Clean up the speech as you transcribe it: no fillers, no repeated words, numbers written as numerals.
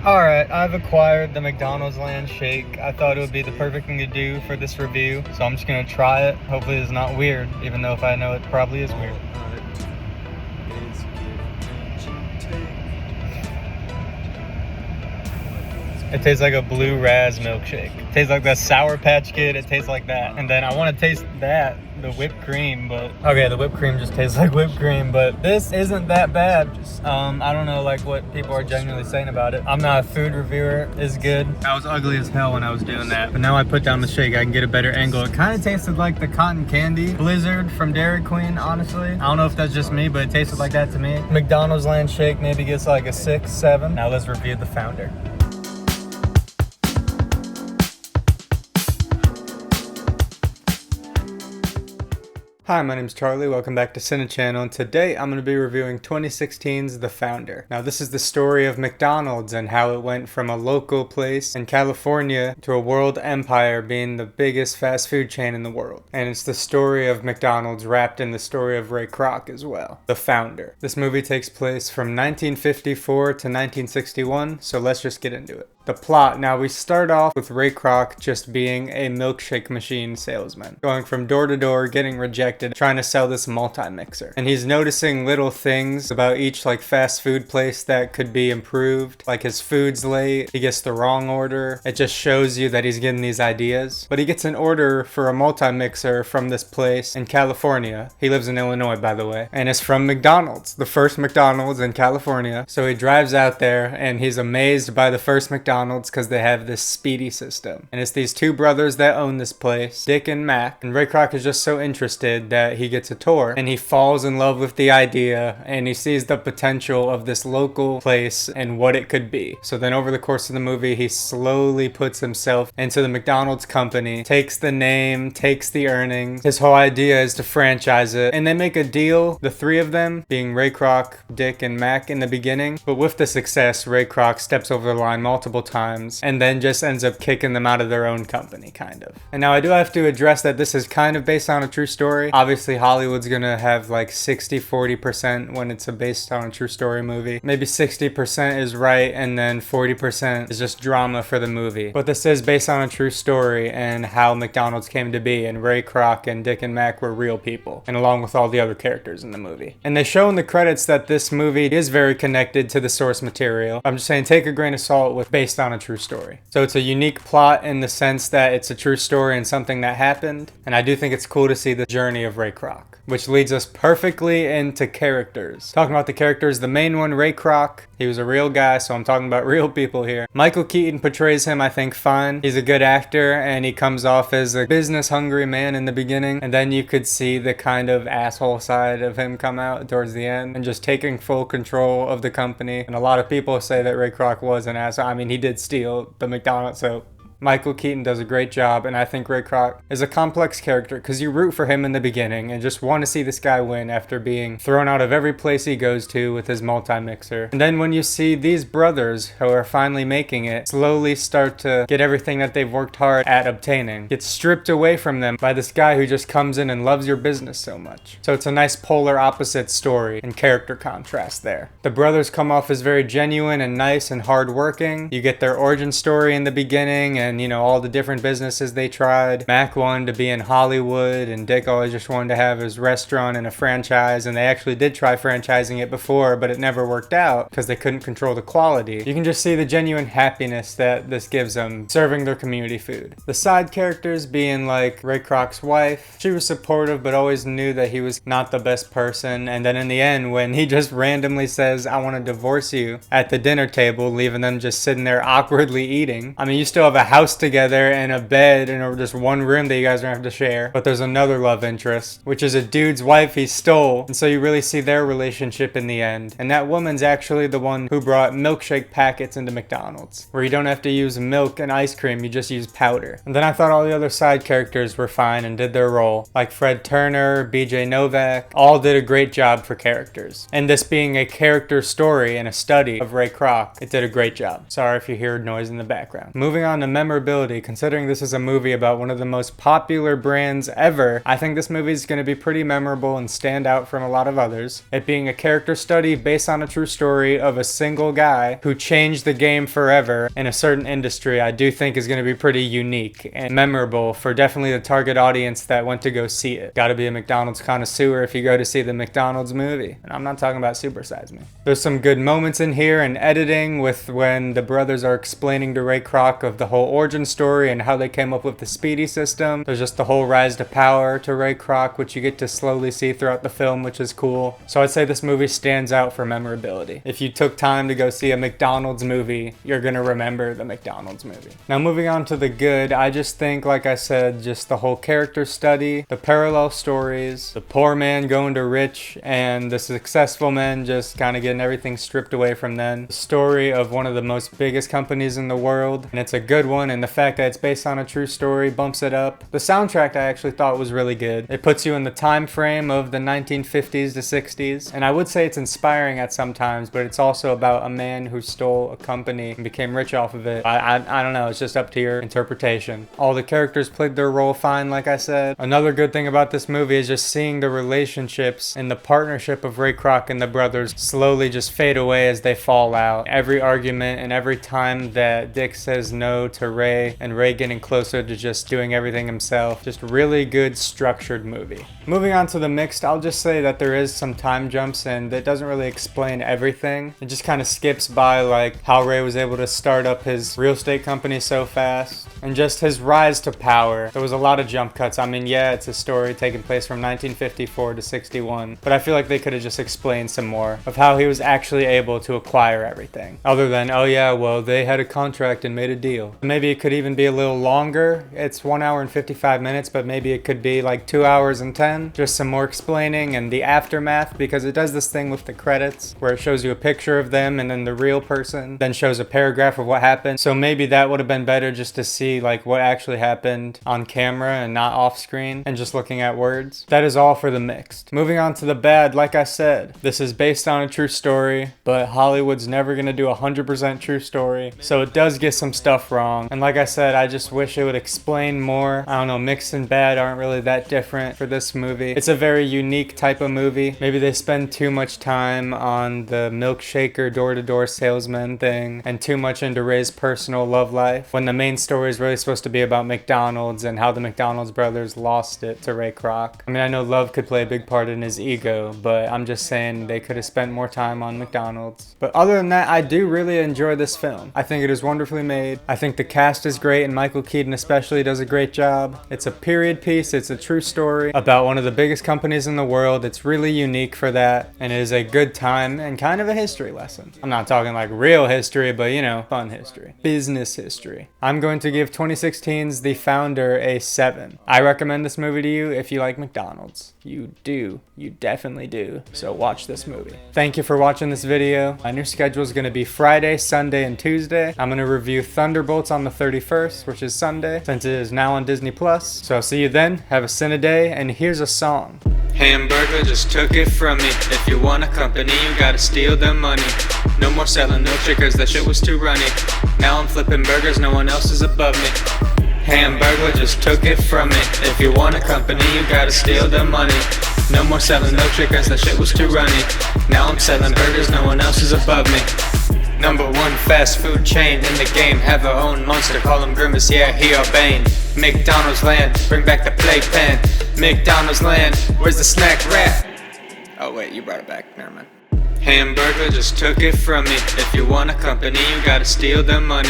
Alright, I've acquired the McDonald's Land Shake. I thought it would be the perfect thing to do for this review, so I'm just gonna try it. Hopefully it's not weird, even though if I know it probably is weird. It tastes like a blue raz milkshake. It tastes like that Sour Patch Kid. It tastes like that. And then I want to taste that, the whipped cream, but okay, the whipped cream just tastes like whipped cream, but this isn't that bad. I don't know like what people are genuinely saying about it. I'm not a food reviewer. It's good. I was ugly as hell when I was doing that, but now I put down the shake, I can get a better angle. It kind of tasted like the cotton candy Blizzard from Dairy Queen, honestly. I don't know if that's just me, but it tasted like that to me. McDonald's Land Shake maybe gets like a 6, 7. Now let's review the Founder. Hi, my name is Charlie. Welcome back to Cine Channel, and today I'm going to be reviewing 2016's The Founder. Now, this is the story of McDonald's and how it went from a local place in California to a world empire being the biggest fast food chain in the world. And it's the story of McDonald's wrapped in the story of Ray Kroc as well. The Founder. This movie takes place from 1954 to 1961, so let's just get into it. The plot. Now we start off with Ray Kroc just being a milkshake machine salesman, going from door to door, getting rejected, trying to sell this multi-mixer. And he's noticing little things about each like fast food place that could be improved. Like his food's late, he gets the wrong order. It just shows you that he's getting these ideas. But he gets an order for a multi-mixer from this place in California. He lives in Illinois, by the way. And it's from McDonald's, the first McDonald's in California. So he drives out there and he's amazed by the first McDonald's because they have this speedy system. And it's these two brothers that own this place, Dick and Mac. And Ray Kroc is just so interested that he gets a tour and he falls in love with the idea and he sees the potential of this local place and what it could be. So then over the course of the movie, he slowly puts himself into the McDonald's company, takes the name, takes the earnings. His whole idea is to franchise it. And they make a deal, the three of them, being Ray Kroc, Dick, and Mac in the beginning. But with the success, Ray Kroc steps over the line multiple times and then just ends up kicking them out of their own company, kind of. And now I do have to address that this is kind of based on a true story. Obviously Hollywood's gonna have like 60-40% when it's based on a true story movie. Maybe 60% is right and then 40% is just drama for the movie. But this is based on a true story and how McDonald's came to be, and Ray Kroc and Dick and Mac were real people, and along with all the other characters in the movie. And they show in the credits that this movie is very connected to the source material. I'm just saying take a grain of salt with based on a true story. So it's a unique plot in the sense that it's a true story and something that happened. And I do think it's cool to see the journey of Ray Kroc, which leads us perfectly into characters. Talking about the characters, the main one, Ray Kroc, he was a real guy, so I'm talking about real people here. Michael Keaton portrays him, I think, fine. He's a good actor, and he comes off as a business-hungry man in the beginning, and then you could see the kind of asshole side of him come out towards the end, and just taking full control of the company. And a lot of people say that Ray Kroc was an asshole. I mean, he did steal the McDonald's, so Michael Keaton does a great job, and I think Ray Kroc is a complex character because you root for him in the beginning and just want to see this guy win after being thrown out of every place he goes to with his multi-mixer. And then when you see these brothers who are finally making it slowly start to get everything that they've worked hard at obtaining, get stripped away from them by this guy who just comes in and loves your business so much. So it's a nice polar opposite story and character contrast there. The brothers come off as very genuine and nice and hardworking. You get their origin story in the beginning and you know all the different businesses they tried. Mac wanted to be in Hollywood and Dick always just wanted to have his restaurant and a franchise, and they actually did try franchising it before, but it never worked out because they couldn't control the quality. You can just see the genuine happiness that this gives them serving their community food. The side characters being like Ray Kroc's wife, she was supportive but always knew that he was not the best person, and then in the end when he just randomly says I want to divorce you at the dinner table, leaving them just sitting there awkwardly eating. I mean, you still have a house together and a bed and just one room that you guys don't have to share, but there's another love interest, which is a dude's wife he stole, and so you really see their relationship in the end. And that woman's actually the one who brought milkshake packets into McDonald's, where you don't have to use milk and ice cream, you just use powder. And then I thought all the other side characters were fine and did their role, like Fred Turner, BJ Novak, all did a great job for characters. And this being a character story and a study of Ray Kroc, it did a great job. Sorry if you hear noise in the background. Moving on to memorability, considering this is a movie about one of the most popular brands ever, I think this movie is going to be pretty memorable and stand out from a lot of others. It being a character study based on a true story of a single guy who changed the game forever in a certain industry, I do think is going to be pretty unique and memorable for definitely the target audience that went to go see it. Gotta be a McDonald's connoisseur if you go to see the McDonald's movie. And I'm not talking about Super Size Me. There's some good moments in here and editing with when the brothers are explaining to Ray Kroc of the whole origin story and how they came up with the Speedy system. There's just the whole rise to power to Ray Kroc, which you get to slowly see throughout the film, which is cool. So I'd say this movie stands out for memorability. If you took time to go see a McDonald's movie, you're gonna remember the McDonald's movie. Now moving on to the good, I just think, like I said, just the whole character study, the parallel stories, the poor man going to rich, and the successful men just kind of getting everything stripped away from them. The story of one of the most biggest companies in the world, and it's a good one, and the fact that it's based on a true story bumps it up. The soundtrack I actually thought was really good. It puts you in the time frame of the 1950s to 60s, and I would say it's inspiring at some times, but it's also about a man who stole a company and became rich off of it. I don't know, it's just up to your interpretation. All the characters played their role fine, like I said. Another good thing about this movie is just seeing the relationships and the partnership of Ray Kroc and the brothers slowly just fade away as they fall out. Every argument and every time that Dick says no to Ray and Ray getting closer to just doing everything himself. Just really good structured movie. Moving on to the mixed, I'll just say that there is some time jumps and it doesn't really explain everything. It just kind of skips by like how Ray was able to start up his real estate company so fast and just his rise to power. There was a lot of jump cuts. I mean, yeah, it's a story taking place from 1954 to 61, but I feel like they could have just explained some more of how he was actually able to acquire everything. Other than, oh yeah, well, they had a contract and made a deal. Maybe it could even be a little longer. It's 1 hour and 55 minutes, but maybe it could be like 2 hours and 10. Just some more explaining and the aftermath, because it does this thing with the credits where it shows you a picture of them and then the real person then shows a paragraph of what happened. So maybe that would have been better just to see like what actually happened on camera and not off screen and just looking at words. That is all for the mixed. Moving on to the bad, like I said, this is based on a true story, but Hollywood's never gonna do 100% true story, so it does get some stuff wrong. And like I said, I just wish it would explain more. I don't know, mixed and bad aren't really that different for this movie. It's a very unique type of movie. Maybe they spend too much time on the milkshaker door-to-door salesman thing and too much into Ray's personal love life, when the main story is really supposed to be about McDonald's and how the McDonald's brothers lost it to Ray Kroc. I mean, I know love could play a big part in his ego, but I'm just saying they could have spent more time on McDonald's. But other than that, I do really enjoy this film. I think it is wonderfully made. I think the cast is great, and Michael Keaton especially does a great job. It's a period piece. It's a true story about one of the biggest companies in the world. It's really unique for that, and it is a good time and kind of a history lesson. I'm not talking like real history, but you know, fun history. Business history. I'm going to give 2016's The Founder a 7. I recommend this movie to you if you like McDonald's. You do. You definitely do. So watch this movie. Thank you for watching this video. My new schedule is going to be Friday, Sunday, and Tuesday. I'm going to review Thunderbolts on the 31st, which is Sunday, since it is now on Disney+. So I'll see you then. Have a Cine day, and here's a song. Hamburger just took it from me. If you want a company, you gotta steal their money. No more selling milkshake cause that shit was too runny. Now I'm flipping burgers, no one else is above me. Hamburger just took it from me. If you want a company, you gotta steal their money. No more selling milkshake cause that shit was too runny. Now I'm selling burgers, no one else is above me. #1 fast food chain in the game, have their own monster, call him Grimace, yeah, he or Bane. McDonald's land, bring back the playpen. McDonald's land, where's the snack wrap? Oh wait, you brought it back, never mind. Hamburger just took it from me. If you want a company, you gotta steal their money.